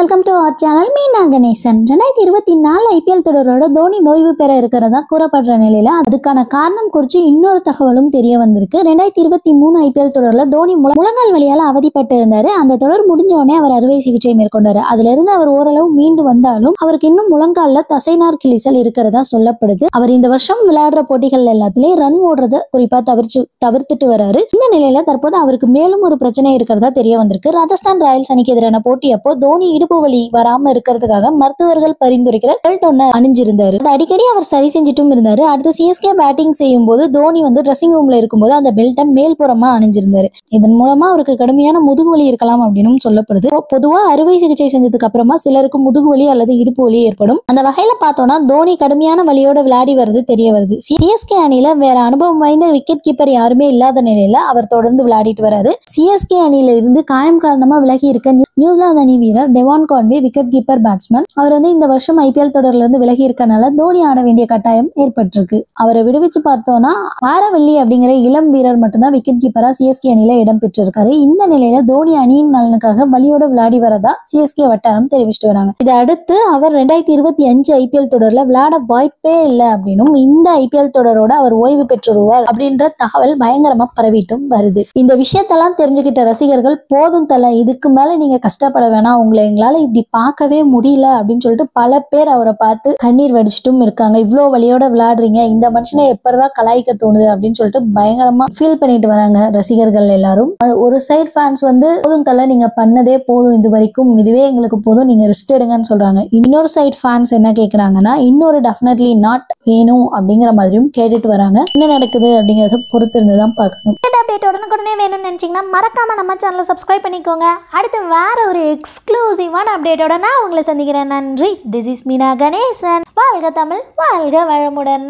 Welcome to our channel Meena Ganesan. 2024 IPL தொடரோட தோனி ஓய்வு பெற இருக்கிறதா கூறப்படுற நிலையில அதுக்கான காரணம் குறித்து இன்னொரு தகவலும் தெரிய வந்திருக்கு. 2023 ஐபிஎல் தொடர்ல தோனி முழங்கால் வலியால அவதிப்பட்டு இருந்தாரு. அந்த தொடர் முடிஞ்ச உடனே அவர் அறுவை சிகிச்சை மேற்கொண்டாரு. அதுல இருந்து அவர் ஓரளவு மீண்டு வந்தாலும் அவருக்கு இன்னும் முழங்கால்ல தசைநார் கிழிசல் இருக்கிறதா சொல்லப்படுது. அவர் இந்த வருஷம் விளையாடுற போட்டிகள் எல்லாத்திலயும் ரன் ஓடுறத குறிப்பா தவிர்த்துட்டு வராரு. இந்த நிலையில தற்போது அவருக்கு மேலும் ஒரு பிரச்சனை இருக்கிறதா தெரிய வந்திருக்கு. ராஜஸ்தான் ராயல்ஸ் அணிக்கு எதிரான போட்டி அப்போ தோனி இடுப்பு வலி வராம இருக்கிறதுக்காக மருத்துவர்கள் பரிந்துரைக்கிற பெல்ட் ஒன்னு அணிஞ்சிருந்தாரு. அடிக்கடி அவர் சரி செஞ்சுட்டும் இருந்தாரு. அடுத்து சிஎஸ்கே பேட்டிங் செய்யும் போது தோனி ட்ரெஸ்ஸிங் ரூம்ல இருக்கும்போது அந்த பெல்ட்டை மேல்புறமா அணிஞ்சிருந்தாரு. இதன் மூலமா அவருக்கு கடுமையான முதுகு வலி இருக்கலாம் அப்படின்னு சொல்லப்படுது. பொதுவா அறுவை சிகிச்சை செஞ்சதுக்கு அப்புறமா சிலருக்கு முதுகு வலி அல்லது இடுப்பு வலி ஏற்படும். அந்த வகையில பார்த்தோம்னா தோனி கடுமையான வலியோட விளையாடி வருது தெரிய வருது. சிஎஸ்கே அணியில வேற அனுபவம் வாய்ந்த விக்கெட் கீப்பர் யாருமே இல்லாத நிலையில அவர் தொடர்ந்து விளையாடிட்டு வராரு. சிஎஸ்கே அணியில இருந்து காயம் காரணமா விலகி இருக்க நியூசிலாந்து அணி வீரர் Devon Conway wicket keeper batsman. அவர் இந்த வருஷம் ஐபிஎல் தொடர்ல இருந்து விலகி இருக்கனால தோனி ஆட வேண்டிய கட்டாயம் ஏற்பட்டிருக்கு. அவரை விடுவிச்சு பார்த்தோம்னா ஆரவல்லி அப்படிங்கிற இளம் வீரர் மட்டும்தான் விக்கெட் கீப்பரா சிஎஸ்கே அணியில இடம் பெற்றிருக்காரு. இந்த நிலையில தோனி அணியின் நலனுக்காக வலியோட விளையாடி வரதா சிஎஸ்கே வட்டாரம் தெரிவிச்சுட்டு வராங்க. இதை அடுத்து அவர் 2025 ஐபிஎல் தொடர்ல விளையாட வாய்ப்பே இல்லை அப்படின்னும் இந்த ஐபிஎல் தொடரோட அவர் ஓய்வு பெற்றுருவார் அப்படின்ற தகவல் பயங்கரமா பரவிட்டும் வருது. இந்த விஷயத்தெல்லாம் தெரிஞ்சுக்கிட்ட ரசிகர்கள் போதும் தல, இதுக்கு மேல நீங்க கஷ்டப்பட வேணாம், உங்களை எங்களால இப்படி பார்க்கவே முடியல அப்படின்னு சொல்லிட்டு பல பேர் அவரை பார்த்து கண்ணீர் வடிச்சிட்டும் இருக்காங்க. இவ்வளோ வலியோட விளையாடுறீங்க, இந்த மனுஷனை எப்படா கலாய்க்க தோணுது அப்படின்னு சொல்லிட்டு பயங்கரமா ஃபீல் பண்ணிட்டு வராங்க ரசிகர்கள் எல்லாரும். ஒரு சைட் ஃபேன்ஸ் போதும் தல, நீங்க பண்ணதே போதும், இது வரைக்கும் இதுவே எங்களுக்கு போதும், நீங்க ரெஸ்ட் எடுங்கன்னு சொல்றாங்க. இன்னொரு சைட் ஃபேன்ஸ் என்ன கேட்கறாங்கன்னா இன்னொரு டெஃபினெட்லி நாட் வேணும் அப்படிங்கிற மாதிரியும் கேட்டுட்டு வராங்க. என்ன நடக்குது அப்படிங்கறத பொறுத்து இருந்துதான் பார்க்கணும். அப்டேட் உடனுக்குடனே வேணும்னு நினைச்சீங்கன்னா மறக்காம நம்ம சேனலை சப்ஸ்கிரைப் பண்ணிக்கோங்க. அடுத்து வேற ஒரு எக்ஸ்க்ளூசிவான அப்டேட்டோட நான் உங்களை சந்திக்கிறேன். நன்றி. This is Meena Ganesan. வாழ்க தமிழ், வாழ்க வளமுடன்.